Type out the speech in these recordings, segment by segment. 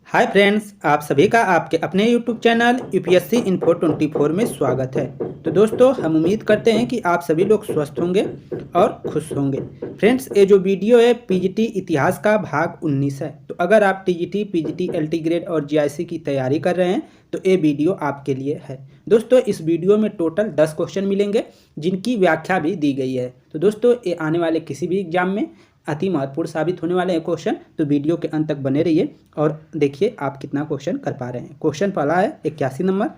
Hi friends, आप सभी का आपके अपने यूट्यूब चैनल यूपीएससी इन्फो 24 में स्वागत है। तो दोस्तों, हम उम्मीद करते हैं कि आप सभी लोग स्वस्थ होंगे और खुश होंगे। फ्रेंड्स, ये जो वीडियो है पीजीटी इतिहास का भाग 19 है। तो अगर आप टीजीटी, पीजीटी, एलटी ग्रेड और जीआईसी की तैयारी कर रहे हैं तो ये वीडियो आपके लिए है। दोस्तों, इस वीडियो में टोटल 10 क्वेश्चन मिलेंगे जिनकी व्याख्या भी दी गई है। तो दोस्तों, ये आने वाले किसी भी एग्जाम में अति महत्वपूर्ण साबित होने वाले हैं क्वेश्चन। तो वीडियो के अंत तक बने रहिए और देखिए आप कितना क्वेश्चन कर पा रहे हैं। क्वेश्चन पहला है 81 नंबर।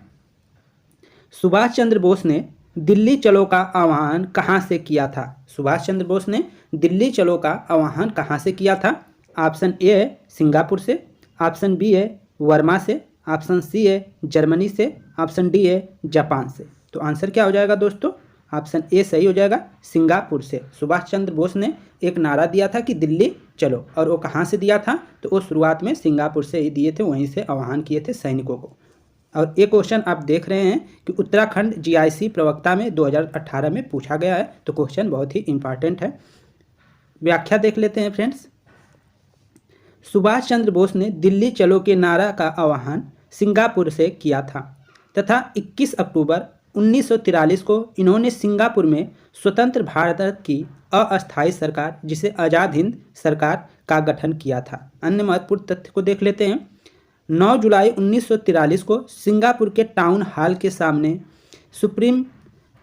सुभाष चंद्र बोस ने दिल्ली चलो का आह्वान कहाँ से किया था? सुभाष चंद्र बोस ने दिल्ली चलो का आह्वान कहाँ से किया था? ऑप्शन ए है सिंगापुर से, ऑप्शन बी है वर्मा से, ऑप्शन सी है जर्मनी से, ऑप्शन डी है जापान से। तो आंसर क्या हो जाएगा दोस्तों? ऑप्शन ए सही हो जाएगा, सिंगापुर से। सुभाष चंद्र बोस ने एक नारा दिया था कि दिल्ली चलो, और वो कहाँ से दिया था? तो वो शुरुआत में सिंगापुर से ही दिए थे, वहीं से आह्वान किए थे सैनिकों को। और ये क्वेश्चन आप देख रहे हैं कि उत्तराखंड जीआईसी प्रवक्ता में 2018 में पूछा गया है। तो क्वेश्चन बहुत ही इंपॉर्टेंट है। व्याख्या देख लेते हैं फ्रेंड्स। सुभाष चंद्र बोस ने दिल्ली चलो के नारा का आह्वान सिंगापुर से किया था तथा 21 अक्टूबर 1943 को इन्होंने सिंगापुर में स्वतंत्र भारत की अस्थायी सरकार, जिसे आज़ाद हिंद सरकार, का गठन किया था। अन्य महत्वपूर्ण तथ्य को देख लेते हैं। 9 जुलाई 1943 को सिंगापुर के टाउन हॉल के सामने सुप्रीम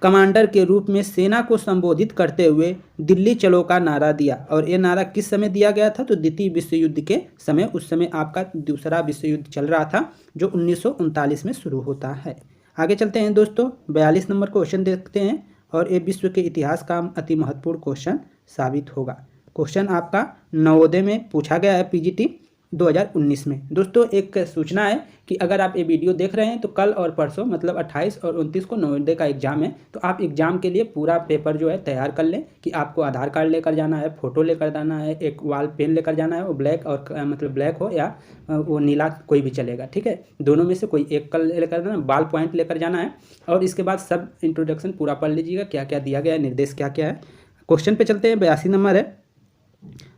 कमांडर के रूप में सेना को संबोधित करते हुए दिल्ली चलो का नारा दिया। और ये नारा किस समय दिया गया था? तो द्वितीय विश्व युद्ध के समय। उस समय आपका दूसरा विश्व युद्ध चल रहा था जो 1939 में शुरू होता है। आगे चलते हैं दोस्तों, 42 नंबर क्वेश्चन देखते हैं और ये विश्व के इतिहास का अति महत्वपूर्ण क्वेश्चन साबित होगा। क्वेश्चन आपका नवोदय में पूछा गया है पीजीटी 2019 में। दोस्तों, एक सूचना है कि अगर आप ये वीडियो देख रहे हैं तो कल और परसों मतलब 28 और 29 को नवोदय का एग्जाम है। तो आप एग्जाम के लिए पूरा पेपर जो है तैयार कर लें कि आपको आधार कार्ड लेकर जाना है, फोटो लेकर जाना है, एक वाल पेन लेकर जाना है, वो ब्लैक और मतलब ब्लैक हो या वो नीला कोई भी चलेगा, ठीक है। दोनों में से कोई एक कल लेकर जाना, बाल पॉइंट लेकर जाना है। और इसके बाद सब इंट्रोडक्शन पूरा पढ़ लीजिएगा, क्या क्या दिया गया है, निर्देश क्या क्या है। क्वेश्चन पे चलते हैं। 82 नंबर है।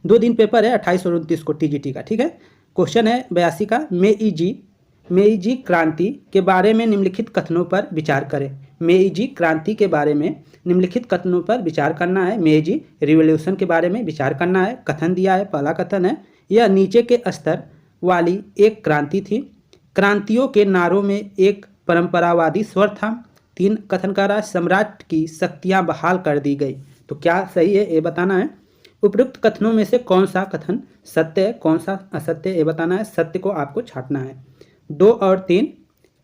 2 दिन पेपर है 28 और 29 को टीजीटी का, ठीक है। क्वेश्चन है 82 का, मेईजी क्रांति के बारे में निम्नलिखित कथनों पर विचार करें। मेईजी क्रांति के बारे में निम्नलिखित कथनों पर विचार करना है। मेईजी रिवॉल्यूशन के बारे में विचार करना है। कथन दिया है, पहला कथन है, यह नीचे के स्तर वाली एक क्रांति थी। क्रांतियों के नारों में एक परंपरावादी स्वर था। 3 कथन का रहा, सम्राट की शक्तियाँ बहाल कर दी गई। तो क्या सही है ये बताना है। उपयुक्त कथनों में से कौन सा कथन सत्य है, कौन सा असत्य है ये बताना है। सत्य को आपको छांटना है। 2 और 3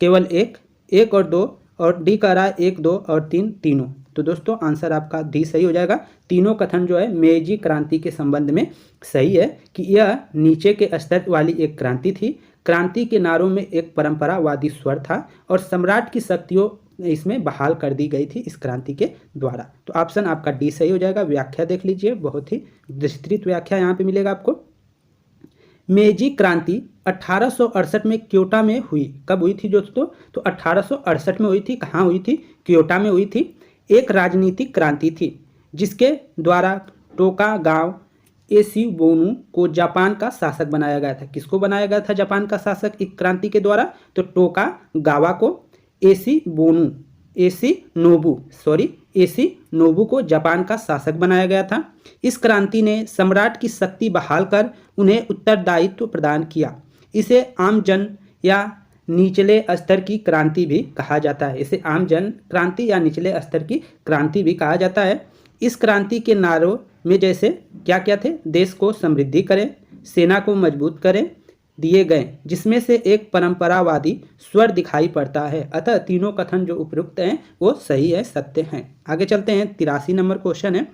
केवल 1 और 2, और डी का रहा है 1, 2 और 3 तीनों। तो दोस्तों आंसर आपका डी सही हो जाएगा। तीनों कथन जो है मेईजी क्रांति के संबंध में सही है कि यह नीचे के स्तर वाली एक क्रांति थी। क्रांति के नारों में एक परंपरावादी स्वर था और सम्राट की शक्तियों इसमें बहाल कर दी गई थी इस क्रांति के द्वारा। तो ऑप्शन आपका डी सही हो जाएगा। व्याख्या देख लीजिए, बहुत ही विस्तृत व्याख्या यहाँ पे मिलेगा आपको। मेईजी क्रांति 1868 में क्योटो में हुई। कब हुई थी दोस्तों? तो 1868 में हुई थी। कहाँ हुई थी? क्योटो में हुई थी। एक राजनीतिक क्रांति थी जिसके द्वारा टोका गांव एसीबोनू को जापान का शासक बनाया गया था। किसको बनाया गया था जापान का शासक एक क्रांति के द्वारा? तो टोका गावा को एसी नोबू को जापान का शासक बनाया गया था। इस क्रांति ने सम्राट की शक्ति बहाल कर उन्हें उत्तरदायित्व प्रदान किया। इसे आम जन या निचले स्तर की क्रांति भी कहा जाता है। इसे आम जन क्रांति या निचले स्तर की क्रांति भी कहा जाता है। इस क्रांति के नारों में जैसे क्या क्या थे? देश को समृद्धि करें, सेना को मजबूत करें, दिए गए, जिसमें से एक परंपरावादी स्वर दिखाई पड़ता है। अतः तीनों कथन जो उपयुक्त हैं वो सही है, सत्य हैं। आगे चलते हैं। 83 नंबर क्वेश्चन है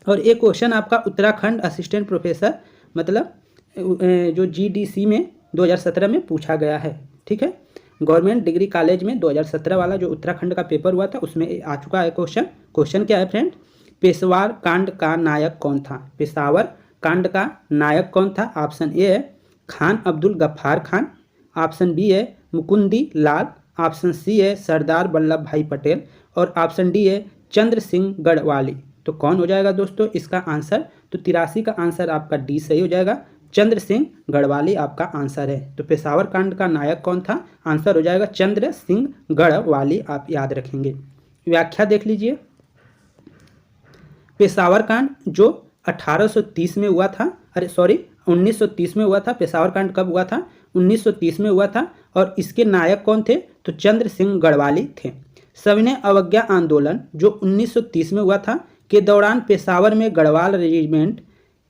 और ये क्वेश्चन आपका उत्तराखंड असिस्टेंट प्रोफेसर मतलब जो जीडीसी में 2017 में पूछा गया है, ठीक है। गवर्नमेंट डिग्री कॉलेज में 2017 वाला जो उत्तराखंड का पेपर हुआ था उसमें आ चुका है क्वेश्चन। क्वेश्चन क्या है फ्रेंड? पेशवार कांड का नायक कौन था? पेशावर कांड का नायक कौन था? ऑप्शन ए है खान अब्दुल गफ्फार खान, ऑप्शन बी है मुकुंदी लाल, ऑप्शन सी है सरदार वल्लभ भाई पटेल और ऑप्शन डी है चंद्र सिंह गढ़वाली। तो कौन हो जाएगा दोस्तों इसका आंसर? तो 83 का आंसर आपका डी सही हो जाएगा। चंद्र सिंह गढ़वाली आपका आंसर है। तो पेशावर कांड का नायक कौन था? आंसर हो जाएगा चंद्र सिंह गढ़वाली, आप याद रखेंगे। व्याख्या देख लीजिए। पेशावर कांड जो 1830 में हुआ था, 1930 में हुआ था। पेशावर कांड कब हुआ था? 1930 में हुआ था। और इसके नायक कौन थे? तो चंद्र सिंह गढ़वाली थे। सविनय अवज्ञा आंदोलन जो 1930 में हुआ था के दौरान पेशावर में गढ़वाल रेजिमेंट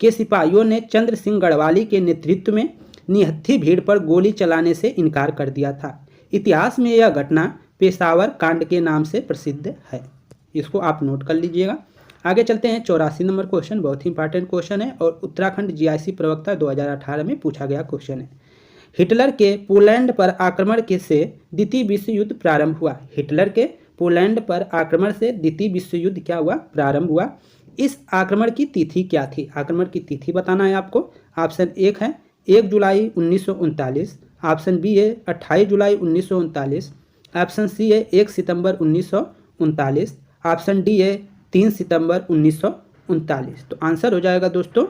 के सिपाहियों ने चंद्र सिंह गढ़वाली के नेतृत्व में निहत्थी भीड़ पर गोली चलाने से इनकार कर दिया था। इतिहास में यह घटना पेशावर कांड के नाम से प्रसिद्ध है। इसको आप नोट कर लीजिएगा। आगे चलते हैं। 84 नंबर क्वेश्चन बहुत ही इंपॉर्टेंट क्वेश्चन है और उत्तराखंड जीआईसी प्रवक्ता 2018 में पूछा गया क्वेश्चन है। हिटलर के पोलैंड पर आक्रमण के से द्वितीय विश्व युद्ध प्रारंभ हुआ। हिटलर के पोलैंड पर आक्रमण से द्वितीय विश्व युद्ध क्या हुआ? प्रारंभ हुआ। इस आक्रमण की तिथि क्या थी? आक्रमण की तिथि बताना है आपको। ऑप्शन 1 है 1 जुलाई 1939, ऑप्शन बी है 28 जुलाई 1939, ऑप्शन सी है 1 सितंबर 1939, ऑप्शन डी है 3 सितंबर 1939। तो आंसर हो जाएगा दोस्तों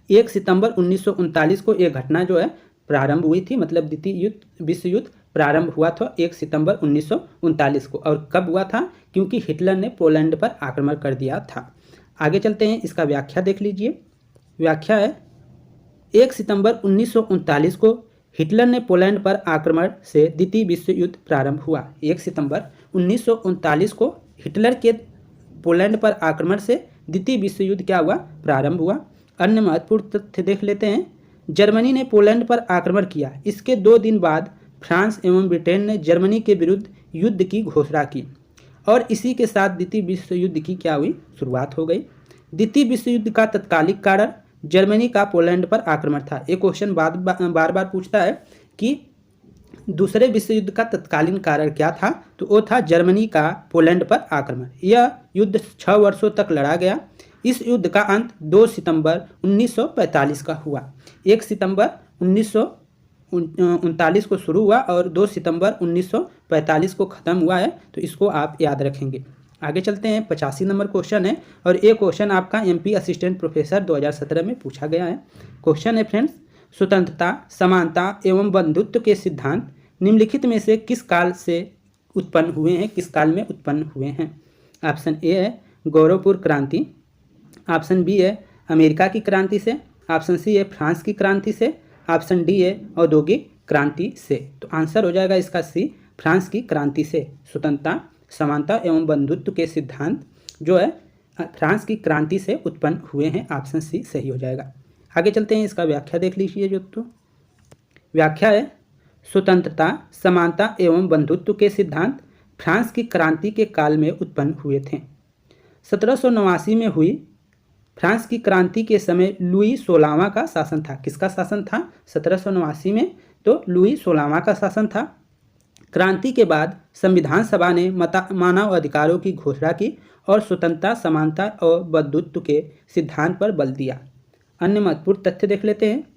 1 सितंबर 1939 को यह घटना जो है प्रारंभ हुई थी, मतलब द्वितीय विश्व युद्ध प्रारंभ हुआ था 1 सितंबर 1939 को। और कब हुआ था? क्योंकि हिटलर ने पोलैंड पर आक्रमण कर दिया था। आगे चलते हैं। इसका व्याख्या देख लीजिए। व्याख्या है 1 सितंबर 1939 को हिटलर ने पोलैंड पर आक्रमण से द्वितीय विश्व युद्ध प्रारंभ हुआ। 1 सितंबर 1939 को हिटलर के पोलैंड पर आक्रमण से द्वितीय विश्व युद्ध क्या हुआ? प्रारंभ हुआ। अन्य महत्वपूर्ण तथ्य देख लेते हैं। जर्मनी ने पोलैंड पर आक्रमण किया। इसके 2 दिन बाद फ्रांस एवं ब्रिटेन ने जर्मनी के विरुद्ध युद्ध की घोषणा की और इसी के साथ द्वितीय विश्व युद्ध की क्या हुई? शुरुआत हो गई। द्वितीय विश्व युद्ध का तत्कालिक कारण जर्मनी का पोलैंड पर आक्रमण था। एक क्वेश्चन बार बार पूछता है कि दूसरे विश्व युद्ध का तत्कालीन कारण क्या था? तो वो था जर्मनी का पोलैंड पर आक्रमण। यह युद्ध 6 वर्षों तक लड़ा गया। इस युद्ध का अंत 2 सितंबर 1945 का हुआ। 1 सितंबर 1939 को शुरू हुआ और 2 सितंबर 1945 को ख़त्म हुआ है। तो इसको आप याद रखेंगे। आगे चलते हैं। 85 नंबर क्वेश्चन है और ये क्वेश्चन आपका एमपी असिस्टेंट प्रोफेसर 2017 में पूछा गया है। क्वेश्चन है फ्रेंड्स, स्वतंत्रता, समानता एवं बंधुत्व के सिद्धांत निम्नलिखित में से किस काल से उत्पन्न हुए हैं? किस काल में उत्पन्न हुए हैं? ऑप्शन ए है गौरवपूर्ण क्रांति, ऑप्शन बी है अमेरिका की क्रांति से, ऑप्शन सी है फ्रांस की क्रांति से, ऑप्शन डी है औद्योगिक क्रांति से। तो आंसर हो जाएगा इसका सी, फ्रांस की क्रांति से। स्वतंत्रता, समानता एवं बंधुत्व के सिद्धांत जो है फ्रांस की क्रांति से उत्पन्न हुए हैं। ऑप्शन सी सही हो जाएगा। आगे चलते हैं। इसका व्याख्या देख लीजिए। जो तो व्याख्या है स्वतंत्रता, समानता एवं बंधुत्व के सिद्धांत फ्रांस की क्रांति के काल में उत्पन्न हुए थे। 1789 में हुई फ्रांस की क्रांति के समय लुई 16वां का शासन था। किसका शासन था? 1789 में तो लुई 16वां का शासन था। क्रांति के बाद संविधान सभा ने मानव अधिकारों की घोषणा की और स्वतंत्रता, समानता और बंधुत्व के सिद्धांत पर बल दिया। अन्य महत्वपूर्ण तथ्य देख लेते हैं।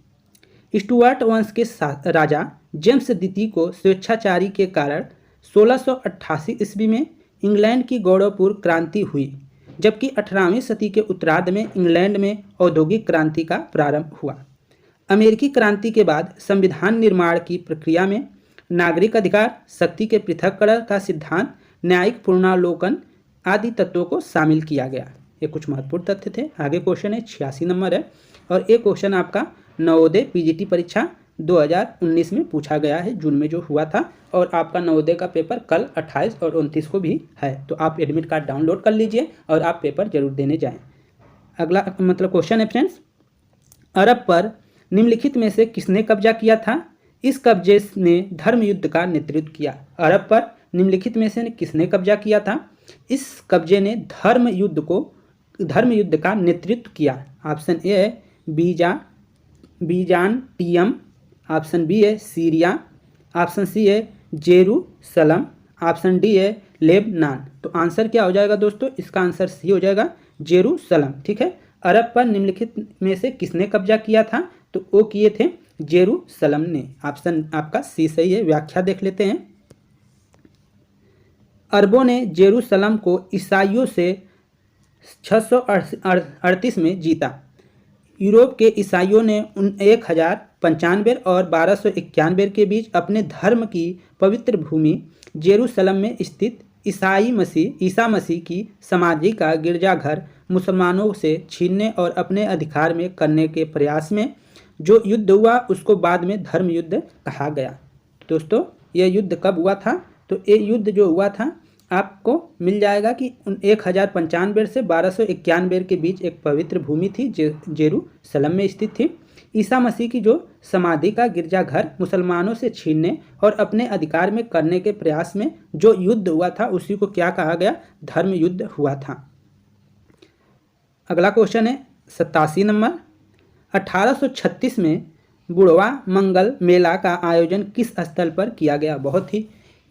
स्टुअर्ट वंश के राजा जेम्स द्वितीय को स्वेच्छाचारी के कारण 1688 ईस्वी में इंग्लैंड की गौरवपूर्ण क्रांति हुई, जबकि 18वीं सदी के उत्तरार्ध में इंग्लैंड में औद्योगिक क्रांति का प्रारंभ हुआ। अमेरिकी क्रांति के बाद संविधान निर्माण की प्रक्रिया में नागरिक अधिकार, शक्ति के पृथक्करण का सिद्धांत, न्यायिक पुनरावलोकन आदि तत्वों को शामिल किया गया। ये कुछ महत्वपूर्ण तथ्य थे। आगे क्वेश्चन है 86 नंबर है और एक क्वेश्चन आपका नवोदय पीजीटी परीक्षा 2019 में पूछा गया है, जून में जो हुआ था। और आपका नवोदय का पेपर कल 28 और 29 को भी है। तो आप एडमिट कार्ड डाउनलोड कर लीजिए और आप पेपर जरूर देने जाएं। अगला क्वेश्चन है फ्रेंड्स, अरब पर निम्नलिखित में से किसने कब्जा किया था? इस कब्जे ने धर्म युद्ध का नेतृत्व किया। अरब पर निम्नलिखित में से किसने कब्जा किया था? इस कब्जे ने धर्म युद्ध का नेतृत्व किया। ऑप्शन ए है बीजान्टियम, ऑप्शन बी है सीरिया, ऑप्शन सी है जेरूसलम, ऑप्शन डी है लेबनान। तो आंसर क्या हो जाएगा दोस्तों? इसका आंसर सी हो जाएगा, जेरूसलम। ठीक है। अरब पर निम्नलिखित में से किसने कब्जा किया था? तो वो किए थे जेरूसलम ने। ऑप्शन आपका सी सही है। व्याख्या देख लेते हैं। अरबों ने जेरूसलम को ईसाइयों से 638 में जीता। यूरोप के ईसाइयों ने 1095 और 1291 के बीच अपने धर्म की पवित्र भूमि जेरूसलम में स्थित ईसा मसीह की समाधि का गिरजाघर मुसलमानों से छीनने और अपने अधिकार में करने के प्रयास में जो युद्ध हुआ उसको बाद में धर्म युद्ध कहा गया। दोस्तों, यह युद्ध कब हुआ था? तो ये युद्ध जो हुआ था आपको मिल जाएगा कि 1095 से 1291 के बीच एक पवित्र भूमि थी जेरूसलम में स्थित थी। ईसा मसीह की जो समाधि का गिरजाघर मुसलमानों से छीनने और अपने अधिकार में करने के प्रयास में जो युद्ध हुआ था उसी को क्या कहा गया? धर्म युद्ध हुआ था। अगला क्वेश्चन है 87 नंबर। 1836 में बुढ़वा मंगल मेला का आयोजन किस स्थल पर किया गया? बहुत ही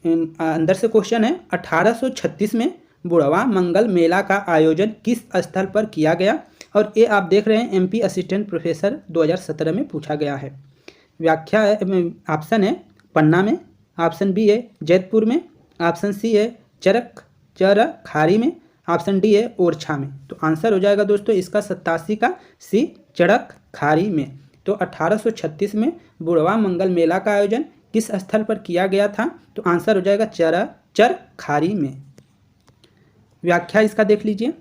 अंदर से क्वेश्चन है। 1836 में बुढ़वा मंगल मेला का आयोजन किस स्थल पर किया गया? और ये आप देख रहे हैं एमपी असिस्टेंट प्रोफेसर 2017 में पूछा गया है। व्याख्या है, ऑप्शन है पन्ना में, ऑप्शन बी है जैतपुर में, ऑप्शन सी है चरखारी में, ऑप्शन डी है ओरछा में। तो आंसर हो जाएगा दोस्तों इसका 87 का सी, चरखारी में। तो 1836 में बुढ़वा मंगल मेला का आयोजन किस स्थल पर किया गया था? तो आंसर हो जाएगा चरखारी में। व्याख्या इसका देख लीजिए।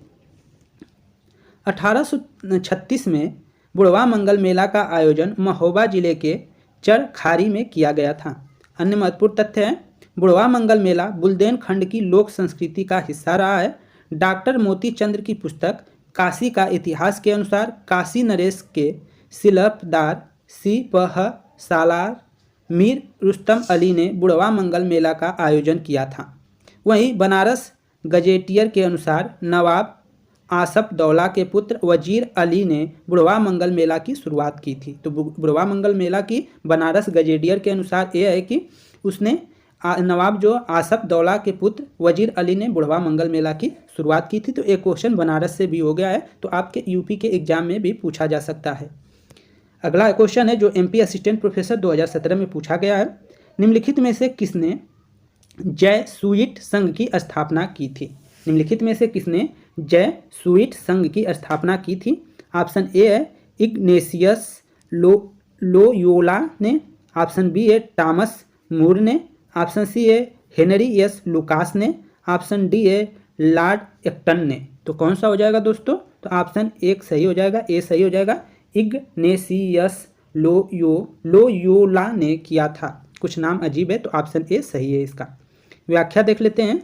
1836 में बुढ़वा मंगल मेला का आयोजन महोबा जिले के चरखारी में किया गया था। अन्य महत्वपूर्ण तथ्य है, बुढ़वा मंगल मेला बुंदेलखंड की लोक संस्कृति का हिस्सा रहा है। डॉक्टर मोती चंद्र की पुस्तक काशी का इतिहास के अनुसार काशी नरेश के शिल्पदार सिपह सालार मीर रुस्तम अली ने बुढ़वा मंगल मेला का आयोजन किया था। वहीं बनारस गजेटियर के अनुसार नवाब आसफ दौला के पुत्र वजीर अली ने बुढ़वा मंगल मेला की शुरुआत की थी। तो बुढ़वा मंगल मेला की बनारस गजेटियर के अनुसार यह है कि उसने नवाब जो आसफ दौला के पुत्र वजीर अली ने बुढ़वा मंगल मेला की शुरुआत की थी। तो एक क्वेश्चन बनारस से भी हो गया है, तो आपके यूपी के एग्जाम में भी पूछा जा सकता है। अगला क्वेश्चन है जो एमपी असिस्टेंट प्रोफेसर 2017 में पूछा गया है। निम्नलिखित में से किसने जय सुइट संघ की स्थापना की थी? निम्नलिखित में से किसने जय सुइट संघ की स्थापना की थी? ऑप्शन ए है इग्नेशियस लोयोला ने, ऑप्शन बी है टॉमस मूर ने, ऑप्शन सी है हेनरी एस लुकास ने, ऑप्शन डी है लॉर्ड एक्टन ने। तो कौन सा हो जाएगा दोस्तों? तो ऑप्शन एक सही हो जाएगा, ए सही हो जाएगा। इग्नेशियस लोयोला ने किया था। कुछ नाम अजीब है, तो ऑप्शन ए सही है इसका। व्याख्या देख लेते हैं।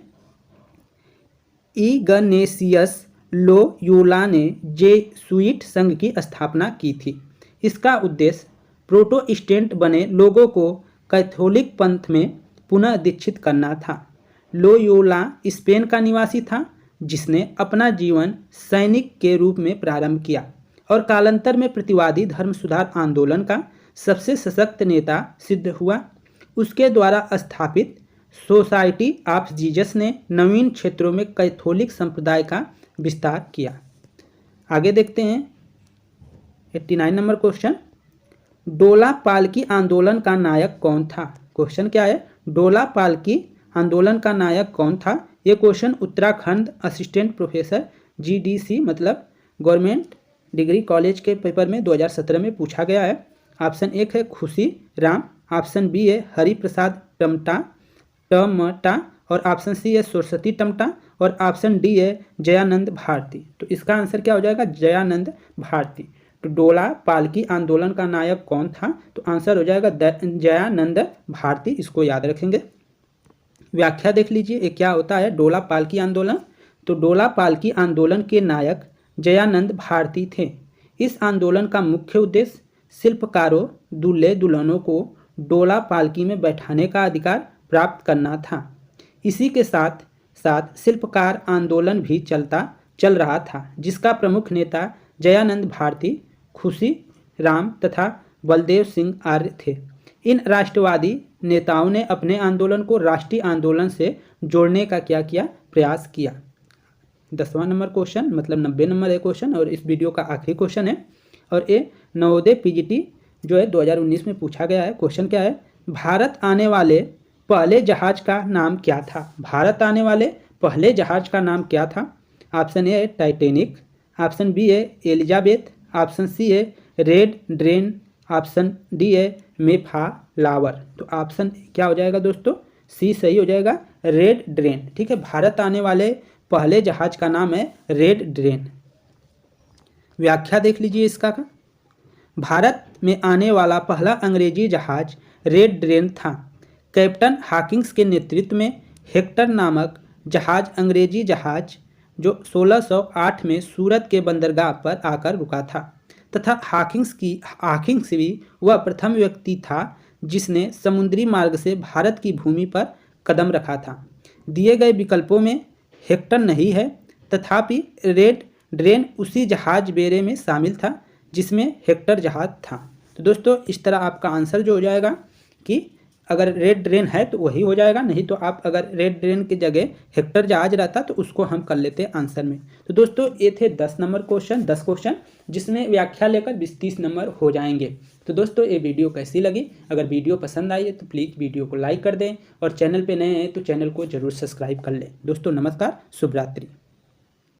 इग्नेशियस लोयोला ने जेसुइट संघ की स्थापना की थी। इसका उद्देश्य प्रोटेस्टेंट बने लोगों को कैथोलिक पंथ में पुनः दीक्षित करना था। लोयोला स्पेन का निवासी था जिसने अपना जीवन सैनिक के रूप में प्रारंभ किया और कालांतर में प्रतिवादी धर्म सुधार आंदोलन का सबसे सशक्त नेता सिद्ध हुआ। उसके द्वारा स्थापित सोसाइटी ऑफ जीसस ने नवीन क्षेत्रों में कैथोलिक संप्रदाय का विस्तार किया। आगे देखते हैं 89 नंबर क्वेश्चन। डोला पालकी आंदोलन का नायक कौन था? क्वेश्चन क्या है? डोला पालकी आंदोलन का नायक कौन था? ये question Uttarakhand assistant professor GDC मतलब गवर्नमेंट डिग्री कॉलेज के पेपर में 2017 में पूछा गया है। ऑप्शन एक है खुशी राम, ऑप्शन बी है हरि प्रसाद टमटा और ऑप्शन सी है सरस्वती टमटा और ऑप्शन डी है जयानंद भारती। तो इसका आंसर क्या हो जाएगा? जयानंद भारती। तो डोला पालकी आंदोलन का नायक कौन था? तो आंसर हो जाएगा जयानंद भारती। इसको याद रखेंगे। व्याख्या देख लीजिए, ये क्या होता है डोला पालकी आंदोलन? तो डोला पालकी आंदोलन के नायक जयानंद भारती थे। इस आंदोलन का मुख्य उद्देश्य शिल्पकारों दूल्हे दुल्हनों को डोला पालकी में बैठाने का अधिकार प्राप्त करना था। इसी के साथ साथ शिल्पकार आंदोलन भी चल रहा था जिसका प्रमुख नेता जयानंद भारती, खुशी राम तथा बलदेव सिंह आर्य थे। इन राष्ट्रवादी नेताओं ने अपने आंदोलन को राष्ट्रीय आंदोलन से जोड़ने का क्या किया? प्रयास किया। 10वां नंबर क्वेश्चन मतलब 90 नंबर है क्वेश्चन और इस वीडियो का आखिरी क्वेश्चन है और ये नवोदय PGT जो है 2019 में पूछा गया है। क्वेश्चन क्या है? भारत आने वाले पहले जहाज का नाम क्या था? भारत आने वाले पहले जहाज का नाम क्या था? ऑप्शन ए है टाइटैनिक, ऑप्शन बी है एलिजाबेथ, ऑप्शन सी है रेड ड्रेन, ऑप्शन डी है मेफालावर। तो ऑप्शन क्या हो जाएगा दोस्तों, सी सही हो जाएगा, रेड ड्रेन। ठीक है, भारत आने वाले पहले जहाज का नाम है रेड ड्रेन। व्याख्या देख लीजिए इसका का। भारत में आने वाला पहला अंग्रेजी जहाज रेड ड्रेन था। कैप्टन हॉकिंस के नेतृत्व में हेक्टर नामक जहाज अंग्रेजी जहाज जो 1608 में सूरत के बंदरगाह पर आकर रुका था तथा हॉकिंस भी वह प्रथम व्यक्ति था जिसने समुद्री मार्ग से भारत की भूमि पर कदम रखा था। दिए गए विकल्पों में हेक्टर नहीं है, तथापि रेड ड्रेन उसी जहाज बेड़े में शामिल था जिसमें हेक्टर जहाज था। तो दोस्तों इस तरह आपका आंसर जो हो जाएगा कि अगर रेड ड्रेन है तो वही हो जाएगा, नहीं तो आप अगर रेड ड्रेन की जगह हेक्टर जहाज रहता तो उसको हम कर लेते आंसर में। तो दोस्तों ये थे 10 नंबर क्वेश्चन, 10 क्वेश्चन जिसमें व्याख्या लेकर 20-30 नंबर हो जाएंगे। तो दोस्तों ये वीडियो कैसी लगी, अगर वीडियो पसंद आई है तो प्लीज़ वीडियो को लाइक कर दें और चैनल पर नए हैं तो चैनल को जरूर सब्सक्राइब कर लें। दोस्तों नमस्कार, शुभ रात्रि।